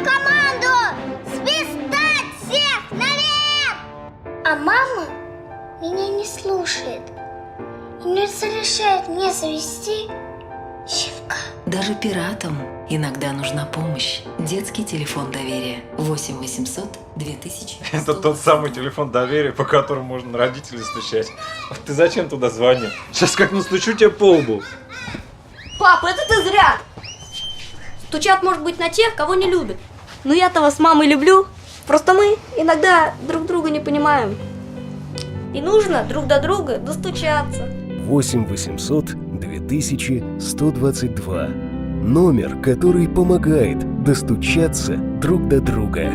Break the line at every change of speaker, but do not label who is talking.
команду! Свистать всех наверх! А мама меня не слушает и не разрешает мне завести щенка.
Даже пиратам иногда нужна помощь. Детский телефон доверия 8 800 2000.
Это тот самый телефон доверия, по которому можно на родителей стучать. Вот ты зачем туда звонил? Сейчас как настучу тебе по лбу.
Пап, это ты зря! Стучат, может быть, на тех, кого не любят. Но я-то вас с мамой люблю. Просто мы иногда друг друга не понимаем. И нужно друг до друга достучаться.
8 800 2122. Номер, который помогает достучаться друг до друга.